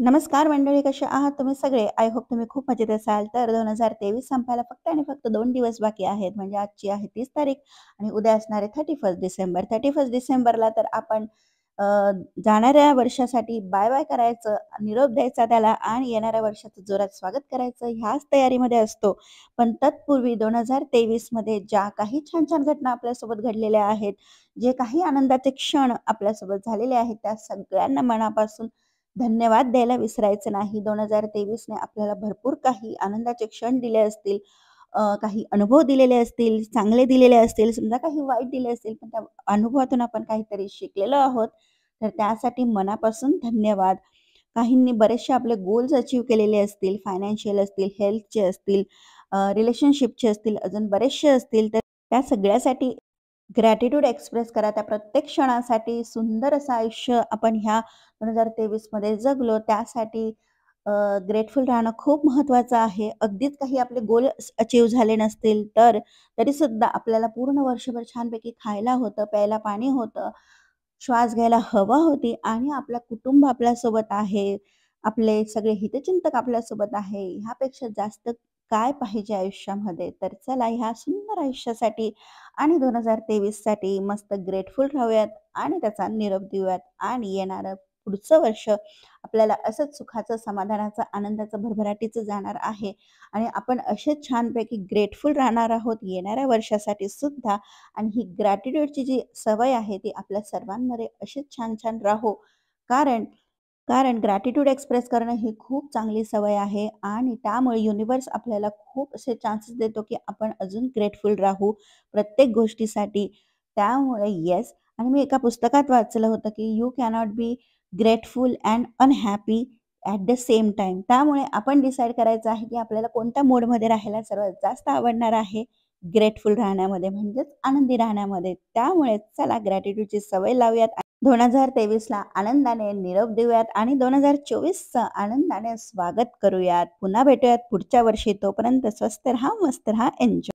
नमस्कार मंडळी, कसे आहात तुम्ही सगळे? आय होप तुम्ही खूप मजेत असाल. तर 2023 संपायला फक्त आणि फक्त 2 दिवस बाकी आहेत. म्हणजे आजची आहे 30 तारीख आणि उद्या असणार आहे 31 डिसेंबर. 31 डिसेंबरला तर आपण अ, जाणाऱ्या वर्षासाठी बाय-बाय करायचं, निरोप द्यायचा त्याला आणि येणाऱ्या वर्षाचं जोरात स्वागत करायचं ह्याच तयारीमध्ये असतो. पण तत्पूर्वी 2023 मध्ये ज्या काही छान-छान घटना आपल्यासोबत घडलेल्या आहेत, जे काही आनंदाचे क्षण आपल्यासोबत झालेले आहेत, त्या सगळ्यांना मनापासून धन्यवाद द्यायला विसरायचं नाही. 2023 ने आपल्याला भरपूर काही आनंदाचे क्षण दिले असतील, काही अनुभव दिलेले असतील, चांगले दिलेले असतील, समजा काही वाईट दिले असतील, पण त्या अनुभवातून आपण काहीतरी शिकलेलो आहोत. तर त्यासाठी मनापासून धन्यवाद. काहींनी बरेचसे आपले गोल्स अचीव्ह केलेले असतील, फायनान्शियल असतील, हेल्थचे असतील, रिलेशनशिपचे असतील, अजून बरेचसे असतील. तर त्या सगळ्यासाठी ग्रॅटिट्यूड एक्सप्रेस करा. त्या प्रत्येक क्षणासाठी सुंदर असं आयुष्य आपण ह्या 2023 मध्ये जगलो. त्यासाठी ग्रेटफुल राहणं खूप महत्त्वाचं आहे. अगदीच काही आपले गोल अचीव्ह झाले नसतील तर तरीसुद्धा आपल्याला पूर्ण वर्षभर छानपैकी खायला होतं, प्यायला पाणी होतं, श्वास घ्यायला हवा होती आणि आपलं कुटुंब आपल्यासोबत आहे. आपले सगळे हितचिंतक आपल्यासोबत आहे. ह्यापेक्षा जास्त काय पाहिजे आयुष्यामध्ये? तर चला ह्या सुंदर आयुष्यासाठी आणि 2023 साठी मस्त ग्रेटफुल राहूयात आणि त्याचा निरोप देऊयात आणि येणारं पुढचं वर्ष आपल्याला असंच सुखाचं, समाधानाचं, आनंदाचं, भरभराटीचं जाणार आहे आणि आपण असेच छानपैकी ग्रेटफुल राहणार आहोत येणाऱ्या वर्षासाठी सुद्धा. आणि ही ग्रॅटिट्यूडची जी सवय आहे ती आपल्या सर्वांमध्ये अशीच छान-छान राहो. कारण कारण ग्रॅटिट्यूड एक्सप्रेस करणं ही खूप चांगली सवय आहे आणि त्यामुळे युनिव्हर्स आपल्याला खूप असे चान्सेस देतो, की आपण अजून ग्रेटफुल राहू प्रत्येक गोष्टीसाठी. त्यामुळे येस. आणि मी एका पुस्तकात वाचलं होतं, की you cannot be grateful and unhappy at the same time. त्यामुळे आपण डिसाईड करायचं आहे, की आपल्याला कोणत्या मोडमध्ये राहायला सर्वात जास्त आवडणार आहे. ग्रेटफुल राहण्यामध्ये म्हणजेच आनंदी राहण्यामध्ये. त्यामुळे चला ग्रॅटिट्यूडची सवय लावूयात. 2023ला आनंदाने निरोप देऊयात आणि 2024चं आनंदाने स्वागत करूयात. पुन्हा भेटूयात पुढच्या वर्षी. तोपर्यंत स्वस्त रहा, मस्त रहा, एन्जॉय.